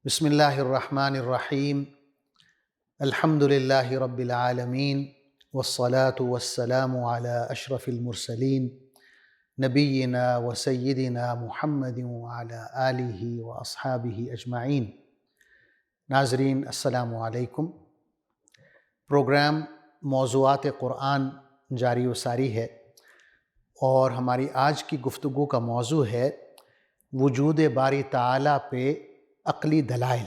بسم اللہ الرحمن الرحیم الحمد للہ رب العالمین والصلاة والسلام علی اشرف المرسلین نبینا و سیدنا محمد وعلی آلہ و اصحابہ اجمعین۔ ناظرین السلام علیکم۔ پروگرام موضوعات قرآن جاری و ساری ہے اور ہماری آج کی گفتگو کا موضوع ہے وجود باری تعالیٰ پہ عقلی دلائل۔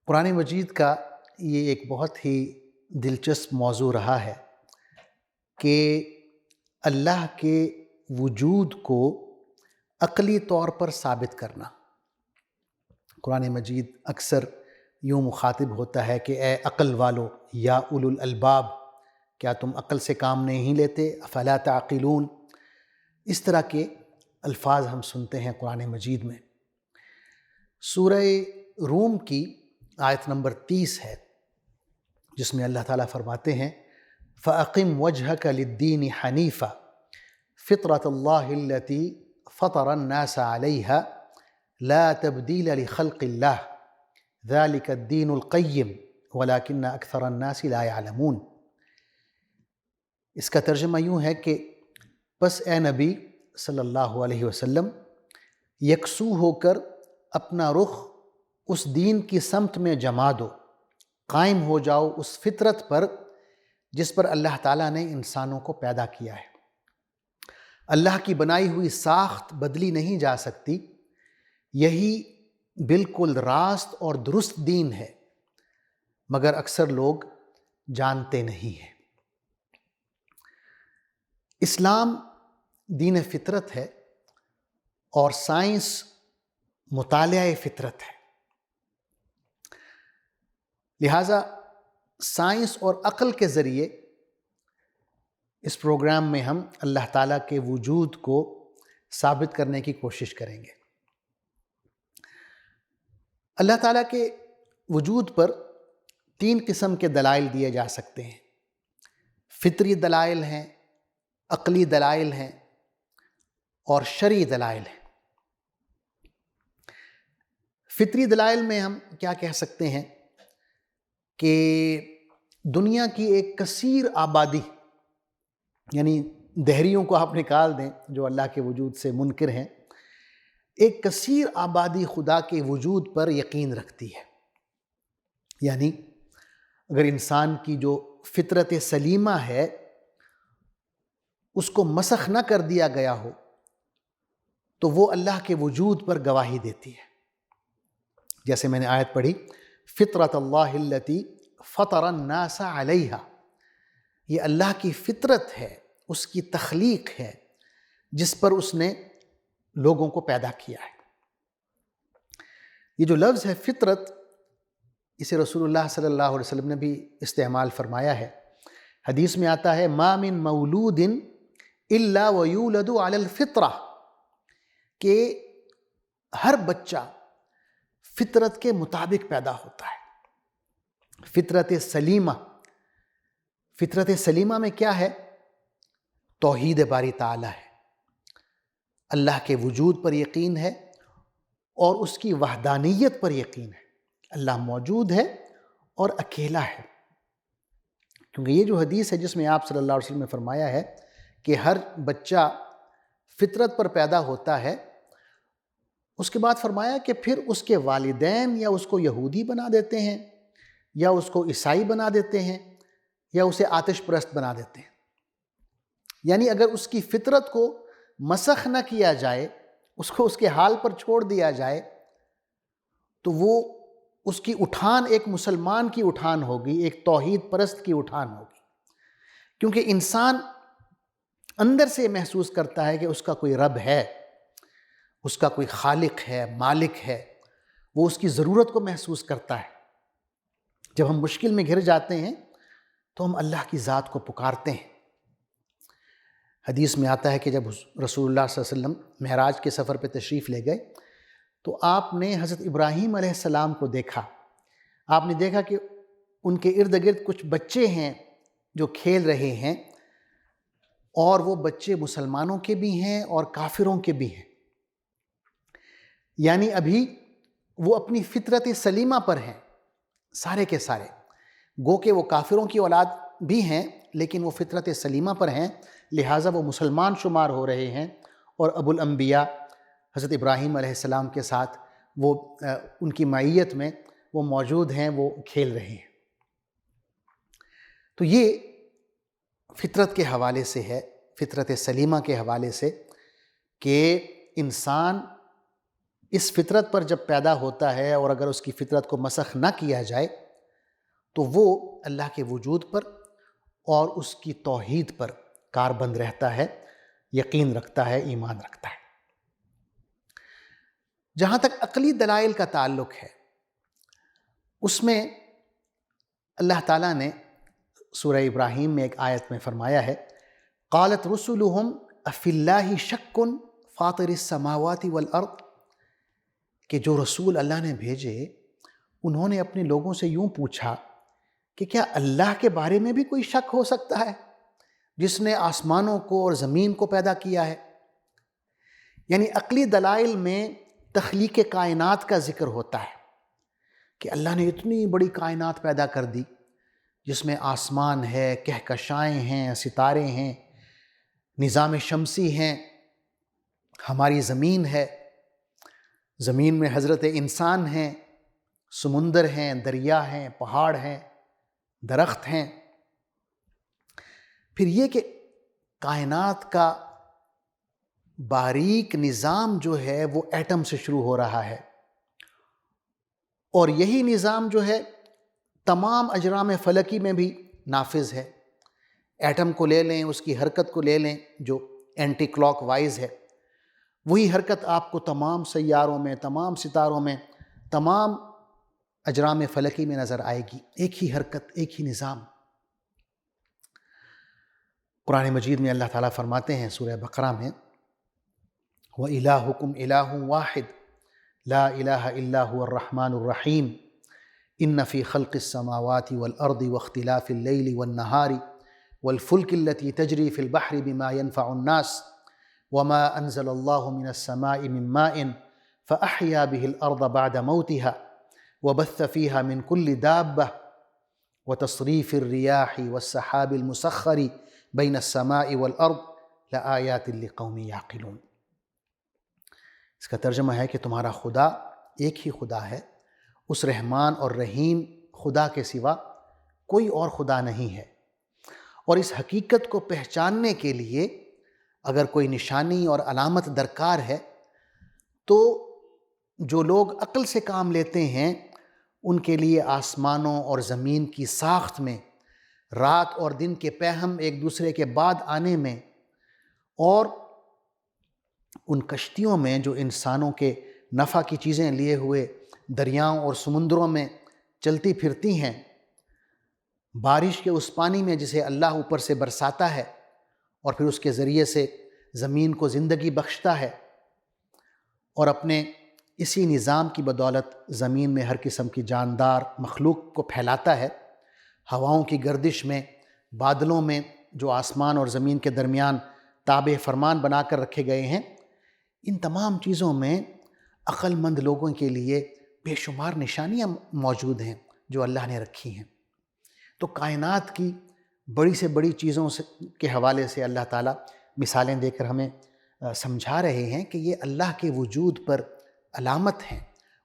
قرآن مجید کا یہ ایک بہت ہی دلچسپ موضوع رہا ہے کہ اللہ کے وجود کو عقلی طور پر ثابت کرنا۔ قرآن مجید اکثر یوں مخاطب ہوتا ہے کہ اے عقل والو یا اولو الالباب، کیا تم عقل سے کام نہیں لیتے؟ افلا تعقلون، اس طرح کے الفاظ ہم سنتے ہیں قرآن مجید میں۔ سورہ روم کی آیت نمبر 30 ہے جس میں اللہ تعالیٰ فرماتے ہیں فَأَقِمْ وَجْهَكَ لِلدِّينِ حَنِيفًا فِطْرَةَ اللَّهِ الَّتِي فَطَرَ النَّاسَ عَلَيْهَا لَا تَبْدِيلَ لِخَلْقِ اللَّهِ ذَلِكَ الدِّينُ الْقَيِّمُ وَلَكِنَّ أَكْثَرَ النَّاسِ لَا يَعْلَمُونَ۔ اس کا ترجمہ یوں ہے کہ پس اے نبی صلی اللہ علیہ وسلم، یکسو ہو کر اپنا رخ اس دین کی سمت میں جما دو، قائم ہو جاؤ اس فطرت پر جس پر اللہ تعالیٰ نے انسانوں کو پیدا کیا ہے۔ اللہ کی بنائی ہوئی ساخت بدلی نہیں جا سکتی، یہی بالکل راست اور درست دین ہے، مگر اکثر لوگ جانتے نہیں ہیں۔ اسلام دین فطرت ہے اور سائنس مطالعہ فطرت ہے، لہٰذا سائنس اور عقل کے ذریعے اس پروگرام میں ہم اللہ تعالیٰ کے وجود کو ثابت کرنے کی کوشش کریں گے۔ اللہ تعالیٰ کے وجود پر 3 قسم کے دلائل دیے جا سکتے ہیں۔ فطری دلائل ہیں، عقلی دلائل ہیں اور شرعی دلائل ہیں۔ فطری دلائل میں ہم کیا کہہ سکتے ہیں کہ دنیا کی ایک کثیر آبادی، یعنی دہریوں کو آپ نکال دیں جو اللہ کے وجود سے منکر ہیں، ایک کثیر آبادی خدا کے وجود پر یقین رکھتی ہے۔ یعنی اگر انسان کی جو فطرت سلیمہ ہے اس کو مسخ نہ کر دیا گیا ہو تو وہ اللہ کے وجود پر گواہی دیتی ہے۔ جیسے میں نے آیت پڑھی فطرت اللہ التی فطر الناس علیہا، یہ اللہ کی فطرت ہے، اس کی تخلیق ہے جس پر اس نے لوگوں کو پیدا کیا ہے۔ یہ جو لفظ ہے فطرت، اسے رسول اللہ صلی اللہ علیہ وسلم نے بھی استعمال فرمایا ہے۔ حدیث میں آتا ہے ما من مولود الا ویولد علی الفطرہ، کہ ہر بچہ فطرت کے مطابق پیدا ہوتا ہے۔ فطرت سلیمہ، فطرت سلیمہ میں کیا ہے؟ توحید باری تعالیٰ ہے، اللہ کے وجود پر یقین ہے اور اس کی وحدانیت پر یقین ہے۔ اللہ موجود ہے اور اکیلا ہے، کیونکہ یہ جو حدیث ہے جس میں آپ صلی اللہ علیہ وسلم نے فرمایا ہے کہ ہر بچہ فطرت پر پیدا ہوتا ہے، اس کے بعد فرمایا کہ پھر اس کے والدین یا اس کو یہودی بنا دیتے ہیں یا اس کو عیسائی بنا دیتے ہیں یا اسے آتش پرست بنا دیتے ہیں۔ یعنی اگر اس کی فطرت کو مسخ نہ کیا جائے، اس کو اس کے حال پر چھوڑ دیا جائے، تو وہ اس کی اٹھان ایک مسلمان کی اٹھان ہوگی، ایک توحید پرست کی اٹھان ہوگی، کیونکہ انسان اندر سے محسوس کرتا ہے کہ اس کا کوئی رب ہے، اس کا کوئی خالق ہے، مالک ہے، وہ اس کی ضرورت کو محسوس کرتا ہے۔ جب ہم مشکل میں گھر جاتے ہیں تو ہم اللہ کی ذات کو پکارتے ہیں۔ حدیث میں آتا ہے کہ جب رسول اللہ صلی اللہ علیہ وسلم معراج کے سفر پہ تشریف لے گئے تو آپ نے حضرت ابراہیم علیہ السلام کو دیکھا۔ آپ نے دیکھا کہ ان کے ارد گرد کچھ بچے ہیں جو کھیل رہے ہیں، اور وہ بچے مسلمانوں کے بھی ہیں اور کافروں کے بھی ہیں۔ یعنی ابھی وہ اپنی فطرت سلیمہ پر ہیں سارے کے سارے، گو کہ وہ کافروں کی اولاد بھی ہیں لیکن وہ فطرت سلیمہ پر ہیں، لہٰذا وہ مسلمان شمار ہو رہے ہیں، اور ابو الانبیاء حضرت ابراہیم علیہ السلام کے ساتھ وہ ان کی معیت میں وہ موجود ہیں، وہ کھیل رہے ہیں۔ تو یہ فطرت کے حوالے سے ہے، فطرت سلیمہ کے حوالے سے، کہ انسان اس فطرت پر جب پیدا ہوتا ہے اور اگر اس کی فطرت کو مسخ نہ کیا جائے تو وہ اللہ کے وجود پر اور اس کی توحید پر کاربند رہتا ہے، یقین رکھتا ہے، ایمان رکھتا ہے۔ جہاں تک عقلی دلائل کا تعلق ہے، اس میں اللہ تعالیٰ نے سورہ ابراہیم میں ایک آیت میں فرمایا ہے، قالت رسلهم افی اللہ شک فاطر السماوات والارض، کہ جو رسول اللہ نے بھیجے انہوں نے اپنے لوگوں سے یوں پوچھا کہ کیا اللہ کے بارے میں بھی کوئی شک ہو سکتا ہے جس نے آسمانوں کو اور زمین کو پیدا کیا ہے؟ یعنی عقلی دلائل میں تخلیق کائنات کا ذکر ہوتا ہے کہ اللہ نے اتنی بڑی کائنات پیدا کر دی جس میں آسمان ہے، کہکشائیں ہیں، ستارے ہیں، نظام شمسی ہیں، ہماری زمین ہے، زمین میں حضرت انسان ہیں، سمندر ہیں، دریا ہیں، پہاڑ ہیں، درخت ہیں۔ پھر یہ کہ کائنات کا باریک نظام جو ہے وہ ایٹم سے شروع ہو رہا ہے، اور یہی نظام جو ہے تمام اجرام فلکی میں بھی نافذ ہے۔ ایٹم کو لے لیں، اس کی حرکت کو لے لیں جو اینٹی کلاک وائز ہے، وہی حرکت آپ کو تمام سیاروں میں، تمام ستاروں میں، تمام اجرام فلکی میں نظر آئے گی، ایک ہی حرکت، ایک ہی نظام۔ قرآن مجید میں اللہ تعالیٰ فرماتے ہیں سورہ بقرہ میں، وَإِلَٰهُكُمْ إِلَٰهٌ وَاحِدٌ لَا إِلَٰهَ إِلَّا هُوَ الرَّحْمَٰنُ الرَّحِيمُ إِنَّ فِي خَلْقِ السَّمَاوَاتِ وَالْأَرْضِ وَاخْتِلَافِ اللَّيْلِ وَالنَّهَارِ وَالْفُلْكِ الَّتِي تَجْرِي فِي الْبَحْرِ بِمَا يَنْفَعُ النَّاسَ وَمَا أَنزَلَ اللَّهُ مِنَ السَّمَاءِ مِن مَّاءٍ فَأَحْيَا بِهِ الْأَرْضَ بَعْدَ مَوْتِهَا وَبَثَّ فِيهَا مِن كُلِّ دَابَّةٍ وَتَصْرِيفِ الرِّيَاحِ وَالسَّحَابِ الْمُسَخَّرِ بَيْنَ السَّمَاءِ وَالْأَرْضِ لَآيَاتٍ لِقَوْمٍ يَعْقِلُونَ۔ اس کا ترجمہ ہے کہ تمہارا خدا ایک ہی خدا ہے، اس رحمان اور رحیم خدا کے سوا کوئی اور خدا نہیں ہے، اور اس حقیقت کو پہچاننے کے لیے اگر کوئی نشانی اور علامت درکار ہے تو جو لوگ عقل سے کام لیتے ہیں ان کے لیے آسمانوں اور زمین کی ساخت میں، رات اور دن کے پیہم ایک دوسرے کے بعد آنے میں، اور ان کشتیوں میں جو انسانوں کے نفع کی چیزیں لیے ہوئے دریاؤں اور سمندروں میں چلتی پھرتی ہیں، بارش کے اس پانی میں جسے اللہ اوپر سے برساتا ہے اور پھر اس کے ذریعے سے زمین کو زندگی بخشتا ہے، اور اپنے اسی نظام کی بدولت زمین میں ہر قسم کی جاندار مخلوق کو پھیلاتا ہے، ہواؤں کی گردش میں، بادلوں میں جو آسمان اور زمین کے درمیان تابع فرمان بنا کر رکھے گئے ہیں، ان تمام چیزوں میں عقل مند لوگوں کے لیے بے شمار نشانیاں موجود ہیں جو اللہ نے رکھی ہیں۔ تو کائنات کی بڑی سے بڑی چیزوں کے حوالے سے اللہ تعالیٰ مثالیں دے کر ہمیں سمجھا رہے ہیں کہ یہ اللہ کے وجود پر علامت ہیں،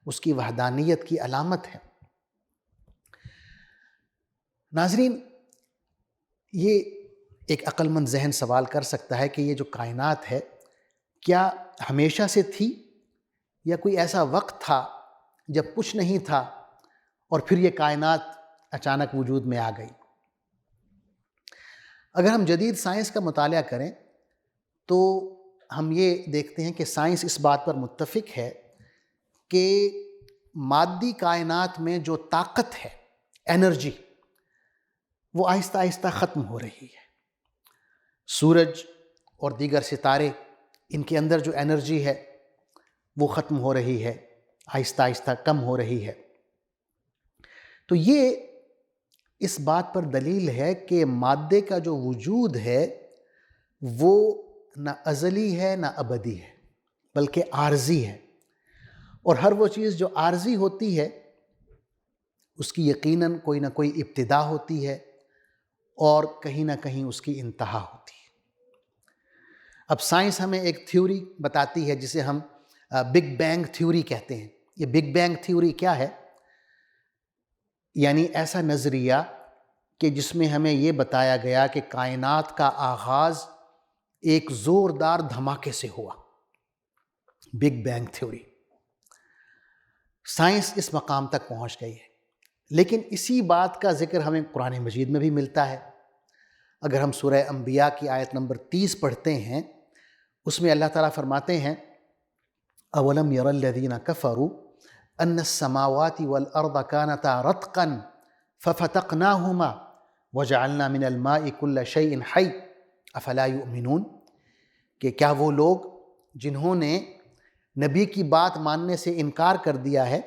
اس کی وحدانیت کی علامت ہے۔ ناظرین، یہ ایک عقل مند ذہن سوال کر سکتا ہے کہ یہ جو کائنات ہے کیا ہمیشہ سے تھی، یا کوئی ایسا وقت تھا جب کچھ نہیں تھا اور پھر یہ کائنات اچانک وجود میں آ گئی؟ اگر ہم جدید سائنس کا مطالعہ کریں تو ہم یہ دیکھتے ہیں کہ سائنس اس بات پر متفق ہے کہ مادی کائنات میں جو طاقت ہے، انرجی، وہ آہستہ آہستہ ختم ہو رہی ہے۔ سورج اور دیگر ستارے، ان کے اندر جو انرجی ہے وہ ختم ہو رہی ہے، آہستہ آہستہ کم ہو رہی ہے۔ تو یہ اس بات پر دلیل ہے کہ مادے کا جو وجود ہے وہ نہ ازلی ہے نہ ابدی ہے، بلکہ عارضی ہے، اور ہر وہ چیز جو عارضی ہوتی ہے اس کی یقیناً کوئی نہ کوئی ابتدا ہوتی ہے اور کہیں نہ کہیں اس کی انتہا ہوتی ہے۔ اب سائنس ہمیں ایک تھیوری بتاتی ہے جسے ہم بگ بینگ تھیوری کہتے ہیں۔ یہ بگ بینگ تھیوری کیا ہے؟ یعنی ایسا نظریہ کہ جس میں ہمیں یہ بتایا گیا کہ کائنات کا آغاز ایک زوردار دھماکے سے ہوا، بگ بینگ تھیوری۔ سائنس اس مقام تک پہنچ گئی ہے، لیکن اسی بات کا ذکر ہمیں قرآن مجید میں بھی ملتا ہے۔ اگر ہم سورہ انبیاء کی آیت نمبر 30 پڑھتے ہیں، اس میں اللہ تعالیٰ فرماتے ہیں اولم یر الذین کفروا ان السماوات والارض كانتا رتقا ففتقناهما وجعلنا من الماء كل شيء حي افلا يؤمنون، کہ کیا وہ لوگ جنہوں نے نبی کی بات ماننے سے انکار کر دیا ہے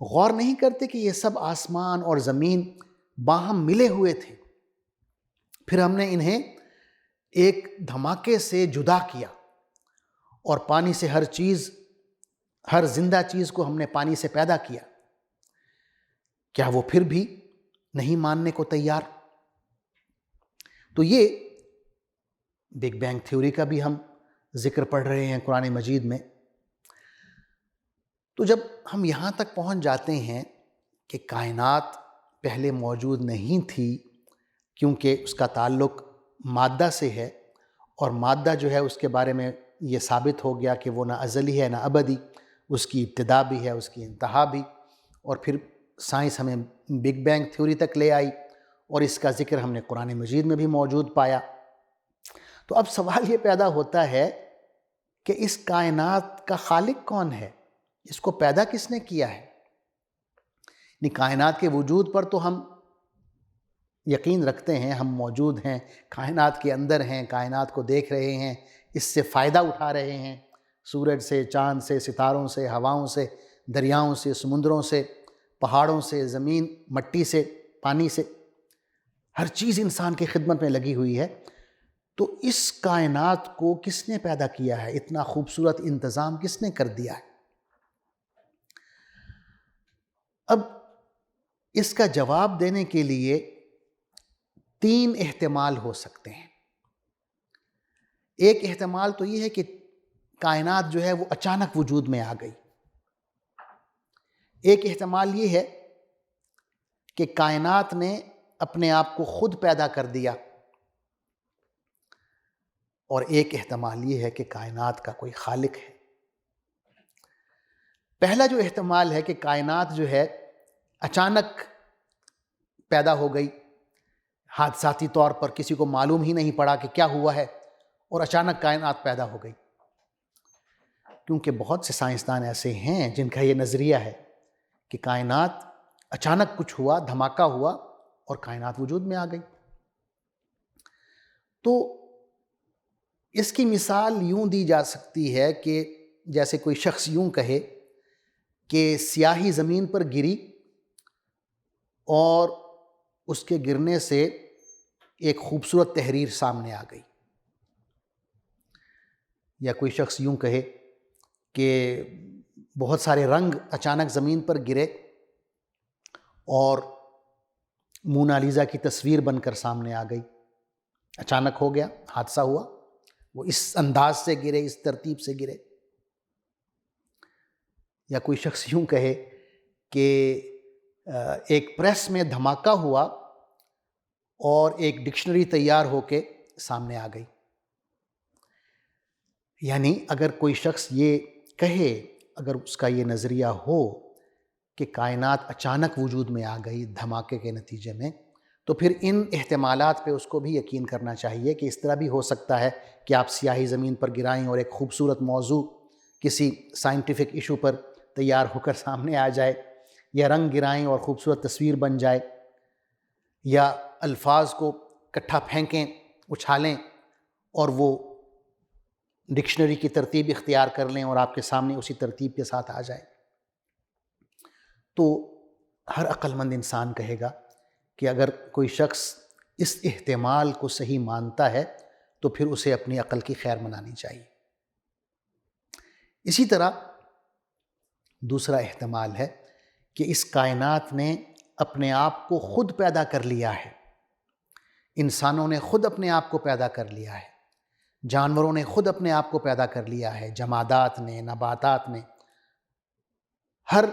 غور نہیں کرتے کہ یہ سب آسمان اور زمین باہم ملے ہوئے تھے، پھر ہم نے انہیں ایک دھماکے سے جدا کیا اور پانی سے ہر زندہ چیز کو ہم نے پانی سے پیدا کیا، کیا وہ پھر بھی نہیں ماننے کو تیار؟ تو یہ بگ بینگ تھیوری کا بھی ہم ذکر پڑھ رہے ہیں قرآن مجید میں۔ تو جب ہم یہاں تک پہنچ جاتے ہیں کہ کائنات پہلے موجود نہیں تھی کیونکہ اس کا تعلق مادہ سے ہے، اور مادہ جو ہے اس کے بارے میں یہ ثابت ہو گیا کہ وہ نہ ازلی ہے نہ ابدی، اس کی ابتدا بھی ہے اس کی انتہا بھی، اور پھر سائنس ہمیں بگ بینگ تھیوری تک لے آئی اور اس کا ذکر ہم نے قرآن مجید میں بھی موجود پایا۔ تو اب سوال یہ پیدا ہوتا ہے کہ اس کائنات کا خالق کون ہے؟ اس کو پیدا کس نے کیا ہے؟ یعنی کائنات کے وجود پر تو ہم یقین رکھتے ہیں، ہم موجود ہیں، کائنات کے اندر ہیں، کائنات کو دیکھ رہے ہیں، اس سے فائدہ اٹھا رہے ہیں، سورج سے، چاند سے، ستاروں سے، ہواؤں سے، دریاؤں سے، سمندروں سے، پہاڑوں سے، زمین، مٹی سے، پانی سے، ہر چیز انسان کی خدمت میں لگی ہوئی ہے۔ تو اس کائنات کو کس نے پیدا کیا ہے؟ اتنا خوبصورت انتظام کس نے کر دیا ہے؟ اب اس کا جواب دینے کے لیے 3 احتمال ہو سکتے ہیں۔ ایک احتمال تو یہ ہے کہ کائنات جو ہے وہ اچانک وجود میں آ گئی۔ ایک احتمال یہ ہے کہ کائنات نے اپنے آپ کو خود پیدا کر دیا، اور ایک احتمال یہ ہے کہ کائنات کا کوئی خالق ہے۔ پہلا جو احتمال ہے کہ کائنات جو ہے اچانک پیدا ہو گئی، حادثاتی طور پر کسی کو معلوم ہی نہیں پڑا کہ کیا ہوا ہے اور اچانک کائنات پیدا ہو گئی، کیونکہ بہت سے سائنسدان ایسے ہیں جن کا یہ نظریہ ہے کہ کائنات اچانک کچھ ہوا، دھماکہ ہوا اور کائنات وجود میں آ گئی۔ تو اس کی مثال یوں دی جا سکتی ہے کہ جیسے کوئی شخص یوں کہے کہ سیاہی زمین پر گری اور اس کے گرنے سے ایک خوبصورت تحریر سامنے آ گئی، یا کوئی شخص یوں کہے کہ بہت سارے رنگ اچانک زمین پر گرے اور مونالیزا کی تصویر بن کر سامنے آ گئی، اچانک ہو گیا، حادثہ ہوا، وہ اس انداز سے گرے، اس ترتیب سے گرے۔ یا کوئی شخص یوں کہے کہ ایک پریس میں دھماکہ ہوا اور ایک ڈکشنری تیار ہو کے سامنے آ گئی۔ یعنی اگر کوئی شخص یہ کہے، اگر اس کا یہ نظریہ ہو کہ کائنات اچانک وجود میں آ گئی دھماکے کے نتیجے میں، تو پھر ان احتمالات پہ اس کو بھی یقین کرنا چاہیے کہ اس طرح بھی ہو سکتا ہے کہ آپ سیاہی زمین پر گرائیں اور ایک خوبصورت موضوع کسی سائنٹیفک ایشو پر تیار ہو کر سامنے آ جائے، یا رنگ گرائیں اور خوبصورت تصویر بن جائے، یا الفاظ کو کٹھا پھینکیں، اچھالیں اور وہ ڈکشنری کی ترتیب اختیار کر لیں اور آپ کے سامنے اسی ترتیب کے ساتھ آ جائیں۔ تو ہر عقل مند انسان کہے گا کہ اگر کوئی شخص اس احتمال کو صحیح مانتا ہے تو پھر اسے اپنی عقل کی خیر منانی چاہیے۔ اسی طرح دوسرا احتمال ہے کہ اس کائنات نے اپنے آپ کو خود پیدا کر لیا ہے، انسانوں نے خود اپنے آپ کو پیدا کر لیا ہے، جانوروں نے خود اپنے آپ کو پیدا کر لیا ہے، جمادات نے، نباتات نے، ہر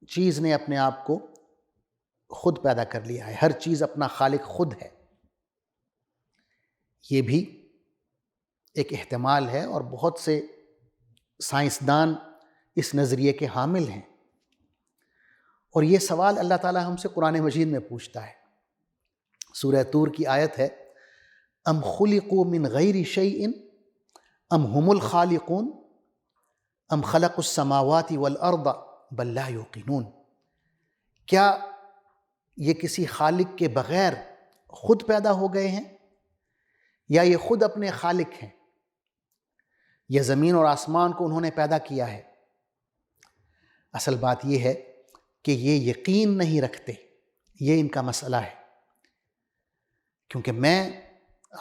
چیز نے اپنے آپ کو خود پیدا کر لیا ہے، ہر چیز اپنا خالق خود ہے۔ یہ بھی ایک احتمال ہے اور بہت سے سائنسدان اس نظریے کے حامل ہیں، اور یہ سوال اللہ تعالیٰ ہم سے قرآن مجید میں پوچھتا ہے۔ سورہ طور کی آیت ہے، ام خلقوا من غیر شیء ام هم الخالقون ام خلقوا السماوات والارض بل لا یوقنون، کیا یہ کسی خالق کے بغیر خود پیدا ہو گئے ہیں یا یہ خود اپنے خالق ہیں؟ یہ زمین اور آسمان کو انہوں نے پیدا کیا ہے۔ اصل بات یہ ہے کہ یہ یقین نہیں رکھتے، یہ ان کا مسئلہ ہے۔ کیونکہ میں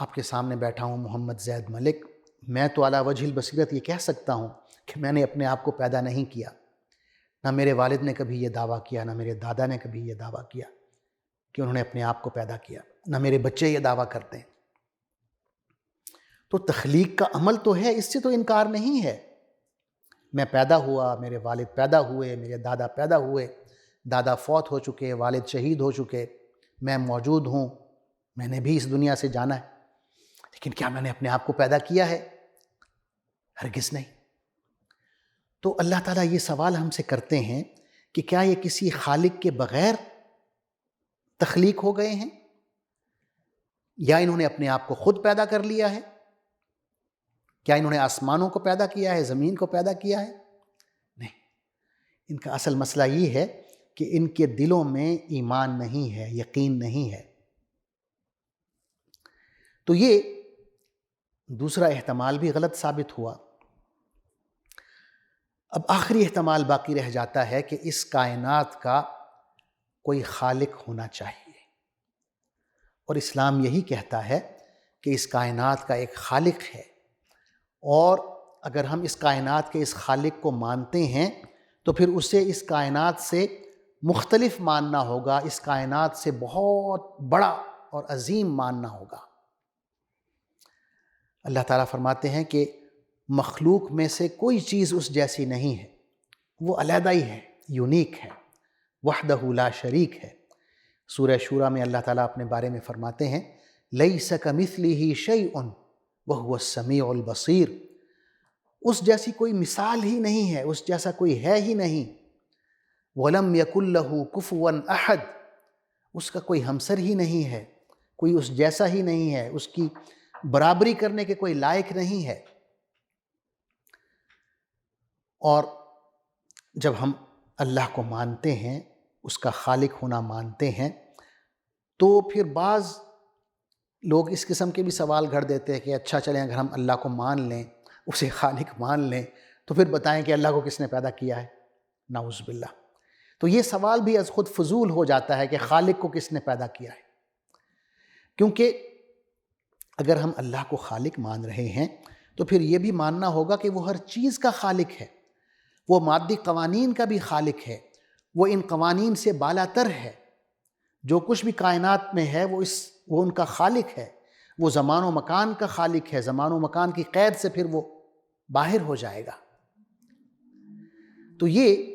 آپ کے سامنے بیٹھا ہوں محمد زید ملک، میں تو علی وجہ البصیرت یہ کہہ سکتا ہوں کہ میں نے اپنے آپ کو پیدا نہیں کیا، نہ میرے والد نے کبھی یہ دعویٰ کیا، نہ میرے دادا نے کبھی یہ دعویٰ کیا کہ انہوں نے اپنے آپ کو پیدا کیا، نہ میرے بچے یہ دعویٰ کرتے ہیں۔ تو تخلیق کا عمل تو ہے، اس سے تو انکار نہیں ہے۔ میں پیدا ہوا، میرے والد پیدا ہوئے، میرے دادا پیدا ہوئے، دادا فوت ہو چکے، والد شہید ہو چکے، میں موجود ہوں، میں نے بھی اس دنیا سے جانا ہے، لیکن کیا میں نے اپنے آپ کو پیدا کیا ہے؟ ہرگز نہیں۔ تو اللہ تعالیٰ یہ سوال ہم سے کرتے ہیں کہ کیا یہ کسی خالق کے بغیر تخلیق ہو گئے ہیں یا انہوں نے اپنے آپ کو خود پیدا کر لیا ہے؟ کیا انہوں نے آسمانوں کو پیدا کیا ہے، زمین کو پیدا کیا ہے؟ نہیں، ان کا اصل مسئلہ یہ ہے کہ ان کے دلوں میں ایمان نہیں ہے، یقین نہیں ہے۔ تو یہ دوسرا احتمال بھی غلط ثابت ہوا۔ اب آخری احتمال باقی رہ جاتا ہے کہ اس کائنات کا کوئی خالق ہونا چاہیے، اور اسلام یہی کہتا ہے کہ اس کائنات کا ایک خالق ہے، اور اگر ہم اس کائنات کے اس خالق کو مانتے ہیں تو پھر اسے اس کائنات سے مختلف ماننا ہوگا، اس کائنات سے بہت بڑا اور عظیم ماننا ہوگا۔ اللہ تعالیٰ فرماتے ہیں کہ مخلوق میں سے کوئی چیز اس جیسی نہیں ہے، وہ علیحدہ ہی ہے، یونیک ہے، وحدہ لا شریک ہے۔ سورہ شورى میں اللہ تعالیٰ اپنے بارے میں فرماتے ہیں، لیس کمثلہ شیء وہو السمیع البصیر، اس جیسی کوئی مثال ہی نہیں ہے، اس جیسا کوئی ہے ہی نہیں۔ وَلَمْ يَكُنْ لَهُ كُفُوًا أَحَدٌ، اس کا کوئی ہمسر ہی نہیں ہے، کوئی اس جیسا ہی نہیں ہے، اس کی برابری کرنے کے کوئی لائق نہیں ہے۔ اور جب ہم اللہ کو مانتے ہیں، اس کا خالق ہونا مانتے ہیں، تو پھر بعض لوگ اس قسم کے بھی سوال گھڑ دیتے ہیں کہ اچھا چلیں اگر ہم اللہ کو مان لیں، اسے خالق مان لیں، تو پھر بتائیں کہ اللہ کو کس نے پیدا کیا ہے؟ نعوذ باللہ۔ تو یہ سوال بھی از خود فضول ہو جاتا ہے کہ خالق کو کس نے پیدا کیا ہے، کیونکہ اگر ہم اللہ کو خالق مان رہے ہیں تو پھر یہ بھی ماننا ہوگا کہ وہ ہر چیز کا خالق ہے، وہ مادی قوانین کا بھی خالق ہے، وہ ان قوانین سے بالا تر ہے، جو کچھ بھی کائنات میں ہے وہ ان کا خالق ہے، وہ زمان و مکان کا خالق ہے، زمان و مکان کی قید سے پھر وہ باہر ہو جائے گا۔ تو یہ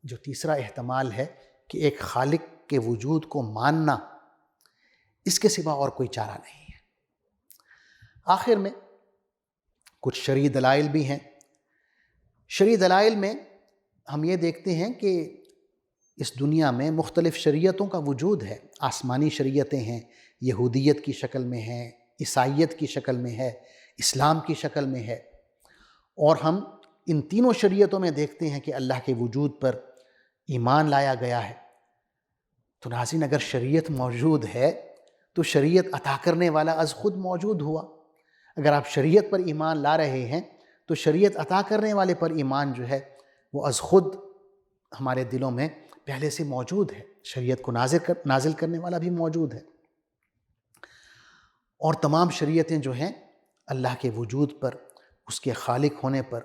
جو تیسرا احتمال ہے کہ ایک خالق کے وجود کو ماننا، اس کے سوا اور کوئی چارہ نہیں ہے۔ آخر میں کچھ شرعی دلائل بھی ہیں۔ شرعی دلائل میں ہم یہ دیکھتے ہیں کہ اس دنیا میں مختلف شریعتوں کا وجود ہے، آسمانی شریعتیں ہیں، یہودیت کی شکل میں ہیں، عیسائیت کی شکل میں ہے، اسلام کی شکل میں ہے، اور ہم ان تینوں شریعتوں میں دیکھتے ہیں کہ اللہ کے وجود پر ایمان لایا گیا ہے۔ تو ناظرین، اگر شریعت موجود ہے تو شریعت عطا کرنے والا از خود موجود ہوا۔ اگر آپ شریعت پر ایمان لا رہے ہیں تو شریعت عطا کرنے والے پر ایمان جو ہے وہ از خود ہمارے دلوں میں پہلے سے موجود ہے، شریعت کو نازل کرنے والا بھی موجود ہے۔ اور تمام شریعتیں جو ہیں اللہ کے وجود پر، اس کے خالق ہونے پر،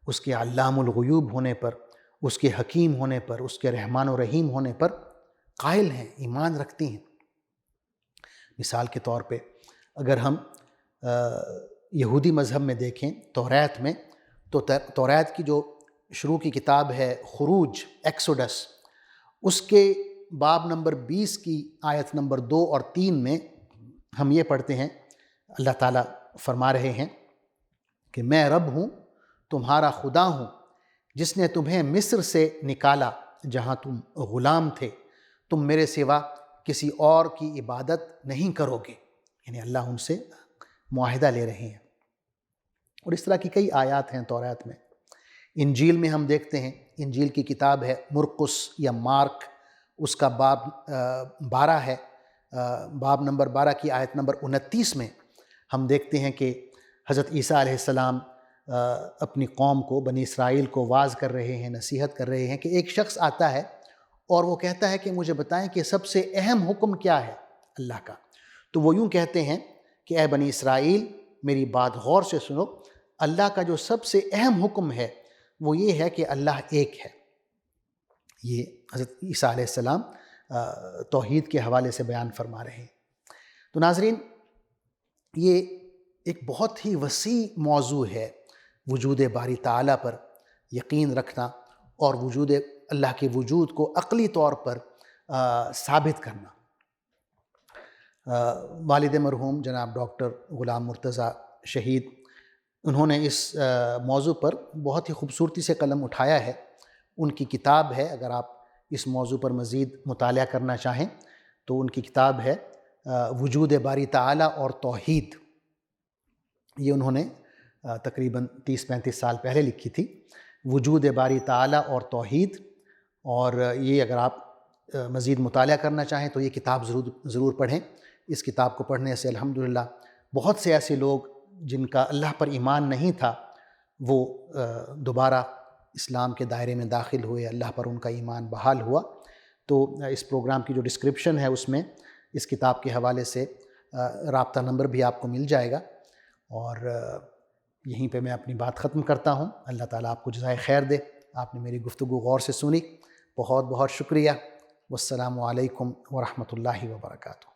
اس کے علام الغیوب ہونے پر، اس کے حکیم ہونے پر، اس کے رحمان و رحیم ہونے پر قائل ہیں، ایمان رکھتی ہیں۔ مثال کے طور پہ اگر ہم یہودی مذہب میں دیکھیں توریت میں، تو توریت کی جو شروع کی کتاب ہے خروج، ایکسوڈس، اس کے باب نمبر 20 کی آیت نمبر 2 اور 3 میں ہم یہ پڑھتے ہیں، اللہ تعالیٰ فرما رہے ہیں کہ میں رب ہوں، تمہارا خدا ہوں، جس نے تمہیں مصر سے نکالا جہاں تم غلام تھے، تم میرے سوا کسی اور کی عبادت نہیں کرو گے۔ یعنی اللہ ان سے معاہدہ لے رہے ہیں۔ اور اس طرح کی کئی آیات ہیں توریت میں۔ انجیل میں ہم دیکھتے ہیں، انجیل کی کتاب ہے مرقس یا مارک، اس کا باب 12 ہے، باب نمبر 12 کی آیت نمبر 29 میں ہم دیکھتے ہیں کہ حضرت عیسیٰ علیہ السلام اپنی قوم کو، بنی اسرائیل کو واعظ کر رہے ہیں، نصیحت کر رہے ہیں کہ ایک شخص آتا ہے اور وہ کہتا ہے کہ مجھے بتائیں کہ سب سے اہم حکم کیا ہے اللہ کا۔ تو وہ یوں کہتے ہیں کہ اے بنی اسرائیل، میری بات غور سے سنو، اللہ کا جو سب سے اہم حکم ہے وہ یہ ہے کہ اللہ ایک ہے۔ یہ حضرت عیسیٰ علیہ السلام توحید کے حوالے سے بیان فرما رہے ہیں۔ تو ناظرین، یہ ایک بہت ہی وسیع موضوع ہے، وجود باری تعالیٰ پر یقین رکھنا اور وجود اللہ کے وجود کو عقلی طور پر ثابت کرنا۔ والد مرحوم جناب ڈاکٹر غلام مرتضیٰ شہید، انہوں نے اس موضوع پر بہت ہی خوبصورتی سے قلم اٹھایا ہے۔ ان کی کتاب ہے، اگر آپ اس موضوع پر مزید مطالعہ کرنا چاہیں تو ان کی کتاب ہے وجود باری تعالیٰ اور توحید۔ یہ انہوں نے تقریباً 30-35 سال پہلے لکھی تھی، وجود باری تعالیٰ اور توحید۔ اور یہ اگر آپ مزید مطالعہ کرنا چاہیں تو یہ کتاب ضرور پڑھیں۔ اس کتاب کو پڑھنے سے الحمدللہ بہت سے ایسے لوگ جن کا اللہ پر ایمان نہیں تھا، وہ دوبارہ اسلام کے دائرے میں داخل ہوئے، اللہ پر ان کا ایمان بحال ہوا۔ تو اس پروگرام کی جو ڈسکرپشن ہے اس میں اس کتاب کے حوالے سے رابطہ نمبر بھی آپ کو مل جائے گا۔ اور یہیں پہ میں اپنی بات ختم کرتا ہوں۔ اللہ تعالیٰ آپ کو جزائے خیر دے۔ آپ نے میری گفتگو غور سے سنی، بہت بہت شکریہ۔ والسلام علیکم ورحمۃ اللہ وبرکاتہ۔